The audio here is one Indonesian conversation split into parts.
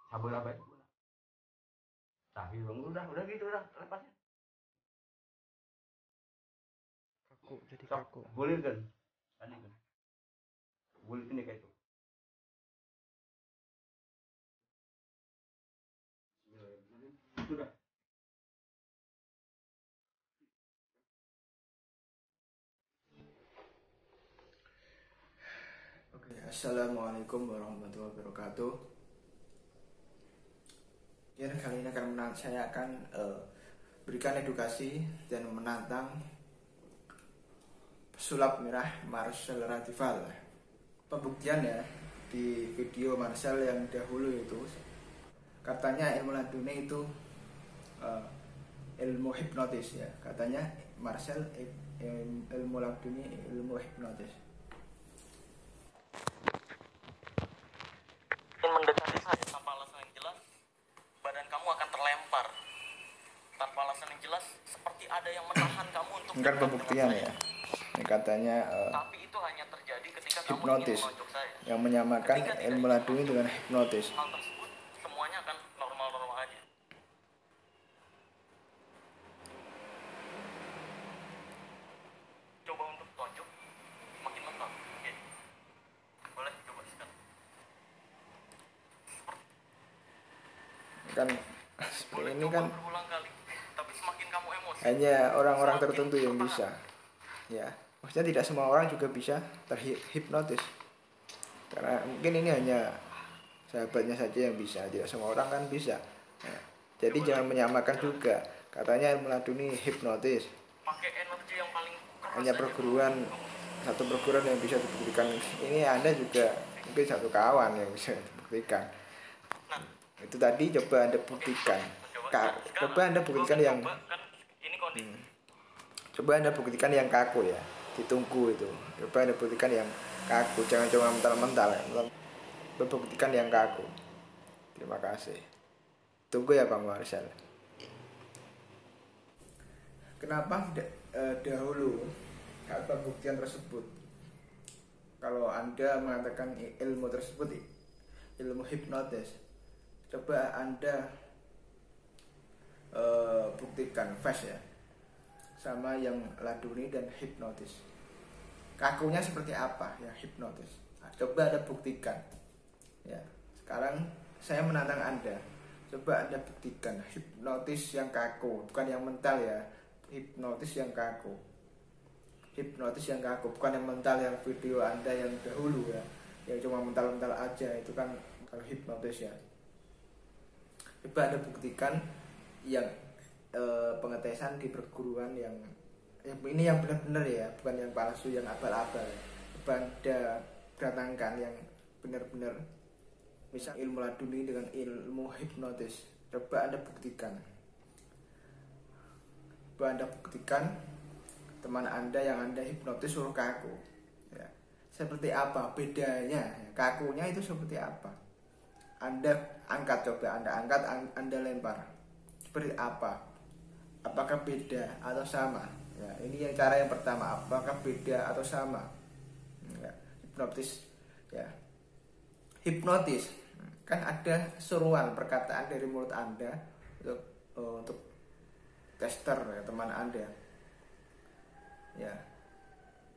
Sabar apa itu? Tapi udah gitu udah lepasin. Kaku, jadi Sok, kaku. boleh kan? Tadi kan. Boleh ini kayak itu. Sudah. Oke, assalamualaikum warahmatullahi wabarakatuh. Ya, kali ini saya akan berikan edukasi dan menantang pesulap merah Marcel Radival. Pembuktian ya di video Marcel yang dahulu itu, katanya ilmu laduni itu ilmu hipnotis ya. Katanya Marcel ilmu laduni ilmu hipnotis. Mendekati saya tanpa alasan yang jelas, badan kamu akan terlempar. Tanpa alasan yang jelas, seperti ada yang menahan kamu untuk Ini kan pembuktian ya. Ini katanya Tapi itu hanya terjadi ketika kamu ingin hipnotis menonjok saya. yang menyamakan Ketika tidak ilmu ingin laduni dengan hipnotis. hal tersebut, semuanya akan normal-normal aja. Coba untuk tonjok, makin mental. Oke. Boleh coba sekarang. Kan seperti ini kan Berulang kali, tapi semakin kamu emosi, hanya orang-orang tertentu yang bisa ya, maksudnya tidak semua orang juga bisa terhipnotis, karena mungkin ini hanya sahabatnya saja yang bisa, tidak semua orang kan bisa ya. Jadi jangan menyamakan juga, katanya ilmu laduni hipnotis, pakai energi yang paling keras hanya aja. perguruan, satu perguruan yang bisa dibuktikan. Ini Anda juga mungkin satu kawan yang bisa dibuktikan. Nah, Itu tadi coba Anda buktikan. Coba Anda buktikan yang ini kondisi. Coba Anda buktikan yang kaku ya. Ditunggu itu. Coba Anda buktikan yang kaku, jangan cuma mental-mental. Buktikan yang kaku. Terima kasih. Tunggu ya Bang Marcel. Kenapa tidak dahulu pembuktian tersebut? Kalau Anda mengatakan ilmu tersebut ilmu hipnotis, coba Anda buktikan fast ya, sama yang laduni dan hipnotis. Kakunya seperti apa ya hipnotis? Nah, coba Anda buktikan. Ya, sekarang saya menantang Anda. Coba Anda buktikan hipnotis yang kaku, bukan yang mental ya. Hipnotis yang kaku. Hipnotis yang kaku, bukan yang mental yang video Anda yang dahulu ya. Yang cuma mental-mental aja, itu kan kalau hipnotis ya. Coba Anda buktikan yang pengetesan di perguruan yang ini yang benar-benar ya, bukan yang palsu, yang abal-abal. Coba Anda datangkan yang benar-benar, misal ilmu laduni dengan ilmu hipnotis. Coba Anda buktikan. Coba Anda buktikan teman Anda yang Anda hipnotis suruh kaku ya. Seperti apa bedanya? Kakunya itu seperti apa? Anda angkat, coba Anda angkat, Anda lempar. Seperti apa? Apakah beda atau sama? Ya, ini yang cara yang pertama. Apakah beda atau sama? Ya, hipnotis ya. Hipnotis kan ada seruan perkataan dari mulut Anda untuk tester ya, teman Anda. Ya.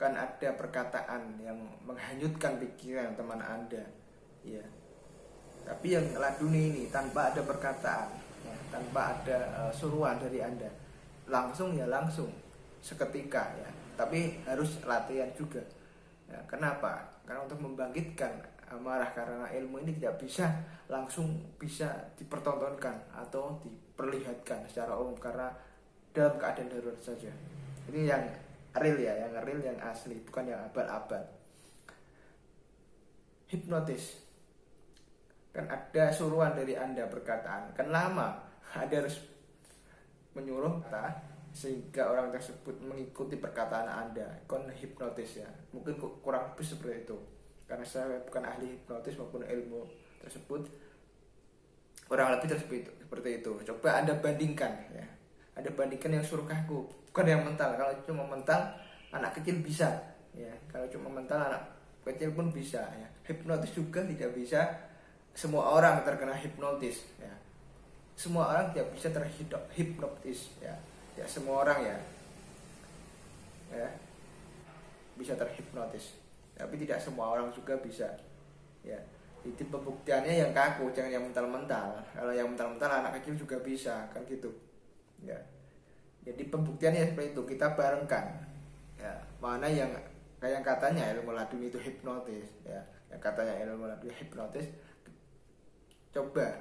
Kan ada perkataan yang menghanyutkan pikiran teman Anda. Ya. Tapi yang laduni ini tanpa ada perkataan, ya, tanpa ada suruhan dari Anda, langsung ya langsung seketika ya. Tapi harus latihan juga. Ya, kenapa? Karena untuk membangkitkan amarah, karena ilmu ini tidak bisa langsung bisa dipertontonkan atau diperlihatkan secara umum, karena dalam keadaan darurat saja. Ini yang real ya, yang real, yang asli, bukan yang abal-abal. Hipnotis kan ada suruhan dari Anda, perkataan kan lama, Anda harus menyuruh sehingga orang tersebut mengikuti perkataan Anda. Kon hipnotis ya, mungkin kurang lebih seperti itu, karena saya bukan ahli hipnotis maupun ilmu tersebut, kurang lebih seperti itu. Coba Anda bandingkan ya, Anda bandingkan yang suruh kaku, bukan yang mental. Kalau cuma mental anak kecil bisa ya, kalau cuma mental anak kecil pun bisa ya. Hipnotis juga tidak bisa semua orang terkena hipnotis ya. Semua orang tidak bisa terhipnotis ya. Ya semua orang ya bisa terhipnotis, tapi tidak semua orang juga bisa ya. Jadi pembuktiannya yang kaku, jangan yang mental-mental. Kalau yang mental-mental anak kecil juga bisa kan gitu ya. Jadi pembuktiannya seperti itu, kita barengkan ya, mana yang kayak katanya ilmu laduni itu hipnotis ya, yang katanya ilmu laduni hipnotis, coba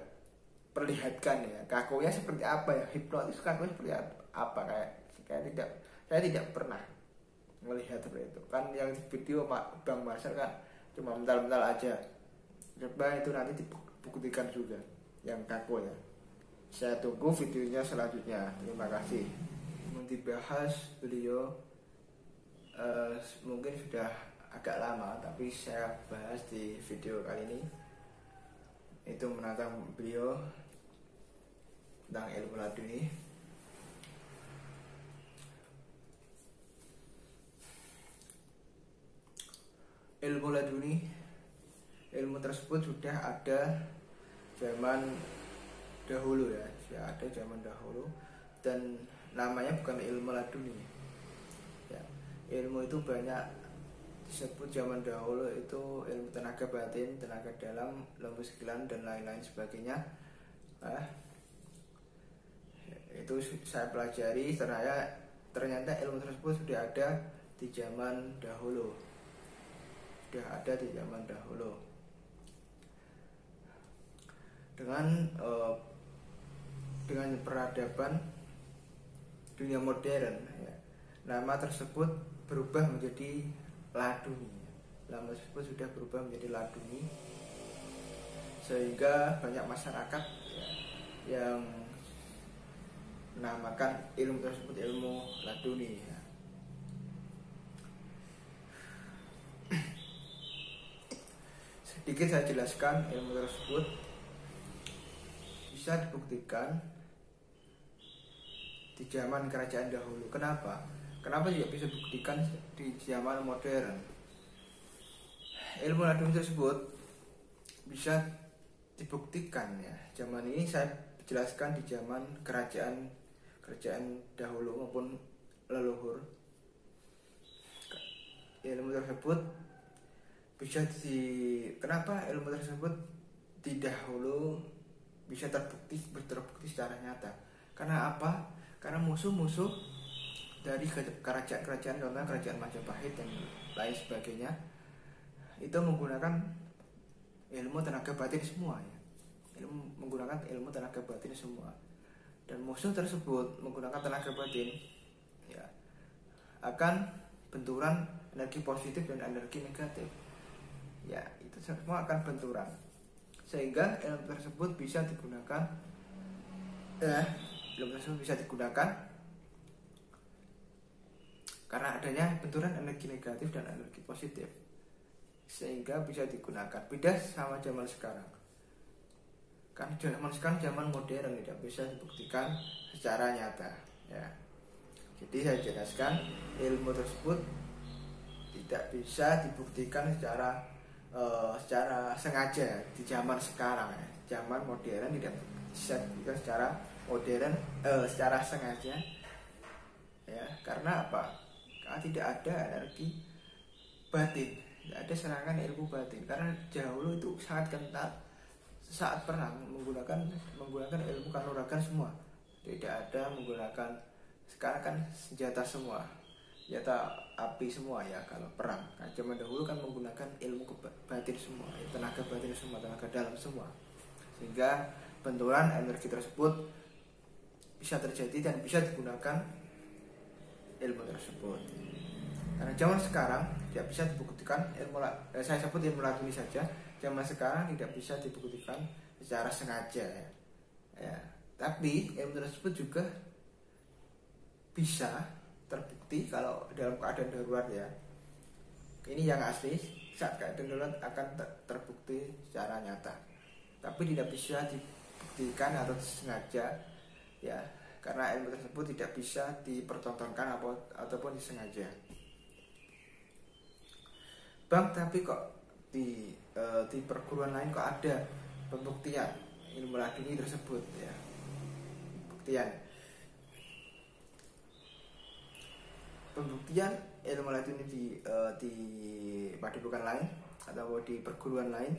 perlihatkan ya kakunya seperti apa ya, hipnotis kakunya seperti apa, saya tidak pernah melihat seperti itu kan. Yang di video Bang Marcel kan cuma mental-mental aja, coba itu nanti dibuktikan juga yang kaku ya. Saya tunggu videonya selanjutnya. Terima kasih. Mau dibahas beliau mungkin sudah agak lama, tapi saya bahas di video kali ini itu menantang beliau tentang ilmu laduni. Ilmu laduni, ilmu tersebut sudah ada zaman dahulu ya, sudah ada zaman dahulu, dan namanya bukan ilmu laduni ya. Ilmu itu banyak disebut zaman dahulu, itu ilmu tenaga batin, tenaga dalam, lembu sekilan dan lain-lain sebagainya. Itu saya pelajari, ternyata ilmu tersebut sudah ada di zaman dahulu, dengan peradaban dunia modern ya. Nama tersebut berubah menjadi laduni. Nama tersebut sudah berubah menjadi laduni, sehingga banyak masyarakat ya, yang menamakan ilmu tersebut ilmu laduni ya. Sedikit saya jelaskan, ilmu tersebut bisa dibuktikan di zaman kerajaan dahulu. Kenapa tidak bisa dibuktikan di zaman modern? Ilmu laduni tersebut bisa dibuktikan ya. Zaman ini saya jelaskan di zaman kerajaan dahulu maupun leluhur. Ilmu tersebut kenapa ilmu tersebut di dahulu bisa terbukti secara nyata? Karena apa? Karena musuh-musuh dari kerajaan, contohnya kerajaan Majapahit dan lain sebagainya, itu menggunakan ilmu tenaga batin semua ya. Menggunakan ilmu tenaga batin semua. Dan musuh tersebut menggunakan tenaga batin ya, akan benturan energi positif dan energi negatif. Ya, itu semua akan benturan, sehingga ilmu tersebut bisa digunakan karena adanya benturan energi negatif dan energi positif, sehingga bisa digunakan. Beda sama zaman sekarang kan, zaman sekarang zaman modern, tidak bisa dibuktikan secara nyata ya. Jadi saya jelaskan, ilmu tersebut tidak bisa dibuktikan secara sengaja di zaman sekarang ya. Zaman modern tidak bisa dibuktikan secara modern secara sengaja ya. Karena apa? Karena tidak ada energi batin, tidak ada serangan ilmu batin. Karena dahulu itu sangat kental, saat perang menggunakan ilmu kanuragan semua, tidak ada menggunakan. Sekarang kan senjata semua, senjata api semua ya kalau perang. Nah, zaman dahulu kan menggunakan ilmu batin semua, tenaga batin semua, tenaga dalam semua, sehingga benturan energi tersebut bisa terjadi dan bisa digunakan ilmu tersebut. Karena zaman sekarang tidak bisa dibuktikan saya sebut ilmu laduni saja. Zaman sekarang tidak bisa dibuktikan secara sengaja ya. Tapi ilmu tersebut juga bisa terbukti kalau dalam keadaan darurat ya. Ini yang asli, saat keadaan darurat akan terbukti secara nyata. Tapi tidak bisa dibuktikan atau sengaja ya, karena ilmu tersebut tidak bisa dipertontonkan ataupun disengaja. Bang, tapi kok di perguruan lain kok ada pembuktian ilmu laduni tersebut ya. Pembuktian ilmu laduni di padepokan lain atau di perguruan lain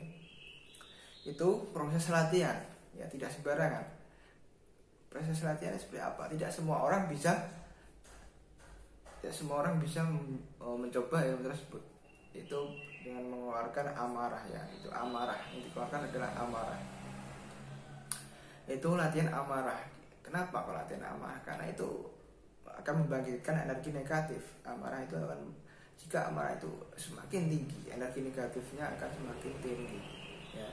itu proses latihan ya, tidak sembarangan. Proses latihan seperti apa? Tidak semua orang bisa mencoba ilmu tersebut. Itu dengan mengeluarkan amarah ya. Itu amarah yang dikeluarkan adalah amarah. Itu latihan amarah. Kenapa kalau latihan amarah? Karena itu akan membangkitkan energi negatif. Amarah itu akan, jika amarah itu semakin tinggi, energi negatifnya akan semakin tinggi ya.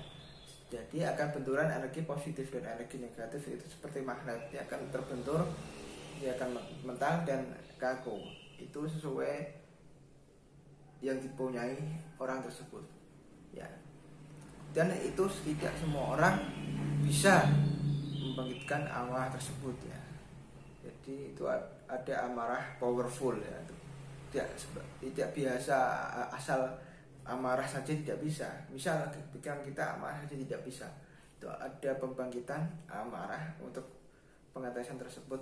Jadi akan benturan energi positif dan energi negatif itu seperti magnet, dia akan terbentur, dia akan mental dan kaku. Itu sesuai yang dipunyai orang tersebut ya. Dan itu tidak semua orang bisa membangkitkan amarah tersebut ya. Jadi itu ada amarah powerful ya. Tidak biasa asal amarah saja, tidak bisa. Misal pikiran kita amarah saja tidak bisa. Itu ada pembangkitan amarah untuk pengatasan tersebut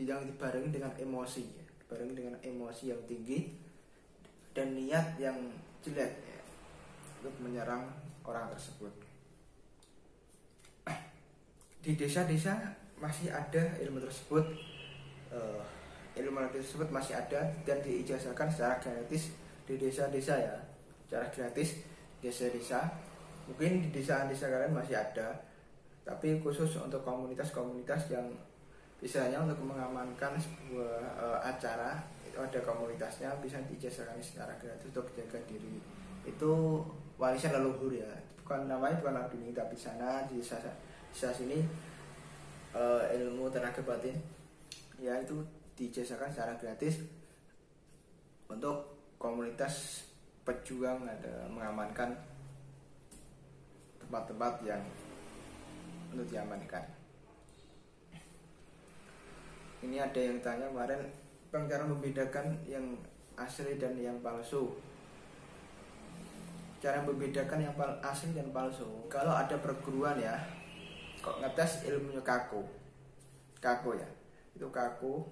yang dibarengi dengan emosi ya. Dibarengi dengan emosi yang tinggi dan niat yang jelek ya, untuk menyerang orang tersebut. Di desa-desa masih ada ilmu tersebut, ilmu tersebut masih ada dan diijazahkan secara gratis di desa-desa ya, secara gratis desa-desa. Mungkin di desa-desa kalian masih ada, tapi khusus untuk komunitas-komunitas yang misalnya untuk mengamankan sebuah acara, itu ada komunitasnya, bisa diijazahkan secara gratis untuk jaga diri. Itu warisan leluhur ya, bukan namanya bukan laduni, tapi sana di desa sini ilmu tenaga batin ya, itu diijazahkan secara gratis untuk komunitas pejuang, ada mengamankan tempat-tempat yang untuk diamankan. Ini ada yang tanya kemarin, Bang, cara membedakan yang asli dan yang palsu. Cara membedakan yang asli dan palsu, kalau ada perguruan ya, kok ngetes ilmunya kaku ya, itu kaku,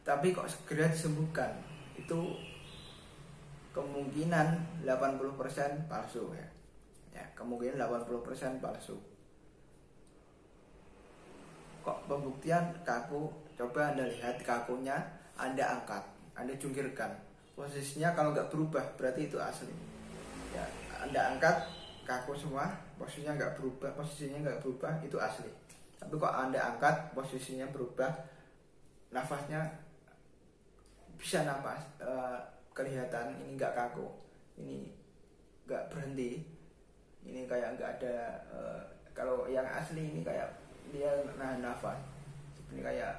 tapi kok segera disembuhkan, itu kemungkinan 80% palsu ya, kemungkinan 80% palsu. Kok pembuktian kaku, coba Anda lihat kakunya, Anda angkat, Anda jungkirkan, posisinya kalau nggak berubah berarti itu asli ya. Anda angkat kaku semua, posisinya nggak berubah, itu asli. Tapi kok Anda angkat, posisinya berubah, nafasnya bisa nafas, kelihatan ini nggak kaku, ini nggak berhenti, ini kayak nggak ada. Kalau yang asli ini kayak dia nahan nafas, ini kayak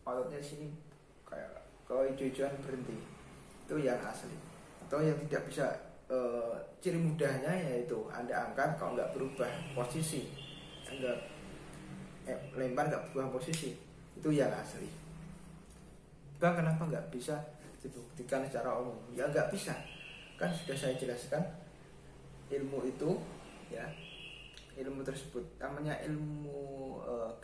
ototnya sini kayak kalau hijau-hijauan berhenti, itu yang asli. Atau yang tidak bisa, ciri mudahnya yaitu Anda angkat kalau nggak berubah posisi, Anda lempar nggak berubah posisi, itu yang asli. Bang, kenapa nggak bisa dibuktikan secara umum? Ya nggak bisa, kan sudah saya jelaskan ilmu itu ya, ilmu tersebut namanya ilmu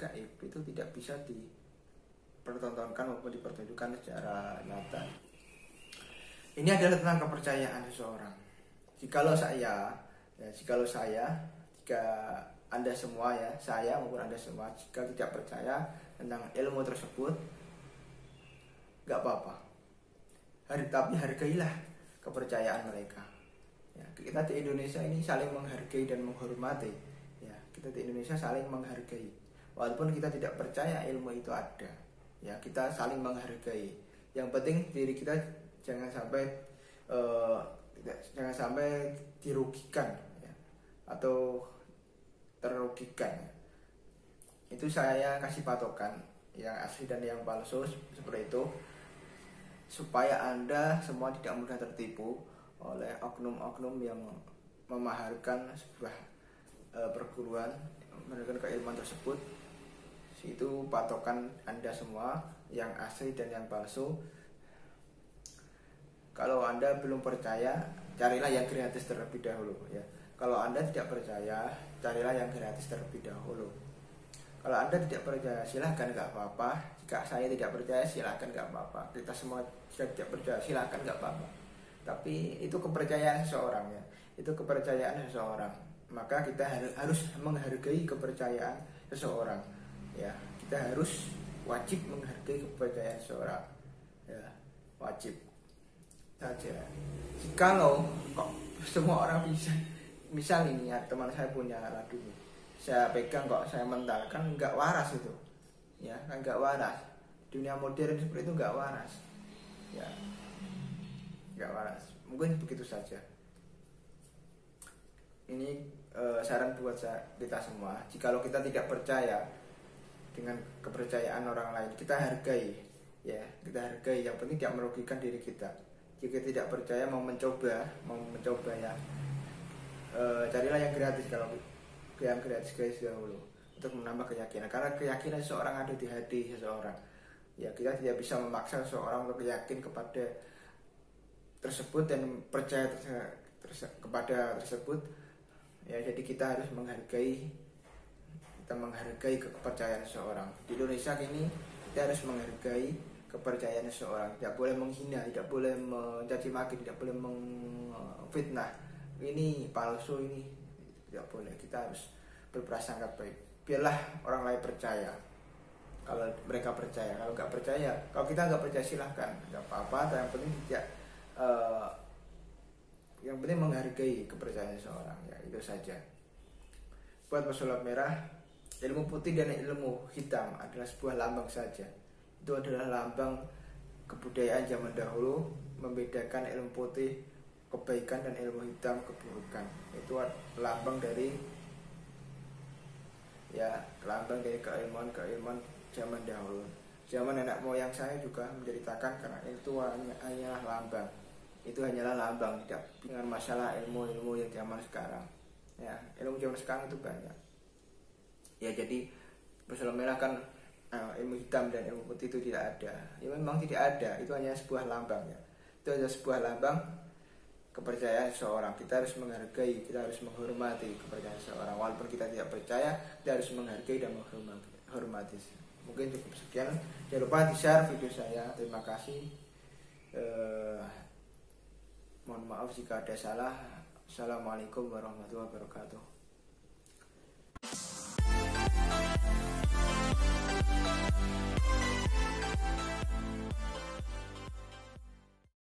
gaib, itu tidak bisa dipertontonkan maupun dipertunjukkan secara nyata. Ini adalah tentang kepercayaan seseorang. Jikalau saya, jika Anda semua ya, saya maupun Anda semua, jika tidak percaya tentang ilmu tersebut, nggak apa-apa. Tapi hargailah kepercayaan mereka. Ya, kita di Indonesia ini saling menghargai dan menghormati. Ya, kita di Indonesia saling menghargai. Walaupun kita tidak percaya ilmu itu ada, ya kita saling menghargai. Yang penting diri kita jangan sampai dirugikan ya, atau terrugikan. Itu saya kasih patokan yang asli dan yang palsu seperti itu, supaya Anda semua tidak mudah tertipu oleh oknum-oknum yang memaharkan sebuah perguruan, menggunakan keilmuan tersebut. Itu patokan Anda semua, yang asli dan yang palsu. Kalau Anda belum percaya, carilah yang gratis terlebih dahulu ya. Kalau Anda tidak percaya, carilah yang gratis terlebih dahulu. Kalau Anda tidak percaya, silahkan, nggak apa-apa. Jika saya tidak percaya, silahkan, nggak apa-apa. Kita semua tidak percaya, silahkan, nggak apa-apa. Tapi itu kepercayaan seseorang ya. Itu kepercayaan seseorang. Maka kita harus menghargai kepercayaan seseorang. Ya, kita harus wajib menghargai kepercayaan seseorang. Ya, wajib saja. Jikalau kok semua orang bisa, misal ini ya, teman saya punya radu, saya pegang kok saya mental, kan nggak waras itu ya, kan nggak waras. Dunia modern seperti itu nggak waras ya, nggak waras. Mungkin begitu saja. Ini saran buat kita semua. Jikalau kita tidak percaya dengan kepercayaan orang lain, kita hargai ya, kita hargai. Yang penting tidak merugikan diri kita. Jika tidak percaya, mau mencoba ya, carilah yang gratis. Kalau yang gratis guys dahulu, untuk menambah keyakinan, karena keyakinan seseorang ada di hati seseorang ya. Kita tidak bisa memaksa seseorang untuk yakin kepada tersebut dan percaya kepada tersebut ya. Jadi kita harus menghargai kepercayaan seseorang. Di Indonesia ini kita harus menghargai kepercayaan seseorang, tidak boleh menghina, tidak boleh mencaci maki, tidak boleh memfitnah, ini palsu, ini tidak boleh. Kita harus berprasangka baik. Biarlah orang lain percaya kalau mereka percaya. Kalau nggak percaya, kalau kita nggak percaya, silahkan, nggak apa-apa. Yang penting tidak yang penting menghargai kepercayaan seseorang ya, itu saja. Buat pesulap merah, ilmu putih dan ilmu hitam adalah sebuah lambang saja. Itu adalah lambang kebudayaan zaman dahulu, membedakan ilmu putih kebaikan dan ilmu hitam keburukan. Itu lambang dari keilmuan zaman dahulu. Zaman nenek moyang saya juga menceritakan, karena itu hanyalah lambang. Itu hanyalah lambang, tidak dengan masalah ilmu-ilmu yang zaman sekarang. Ya, ilmu zaman sekarang itu banyak. Ya, jadi pesulap merah kan ilmu hitam dan ilmu putih itu tidak ada. Ya memang tidak ada, itu hanya sebuah lambang ya. Itu hanya sebuah lambang kepercayaan seseorang. Kita harus menghargai, kita harus menghormati kepercayaan seseorang. Walaupun kita tidak percaya, kita harus menghargai dan menghormati. Mungkin cukup sekian. Jangan lupa di-share video saya. Terima kasih. Mohon maaf jika ada salah. Assalamualaikum warahmatullahi wabarakatuh.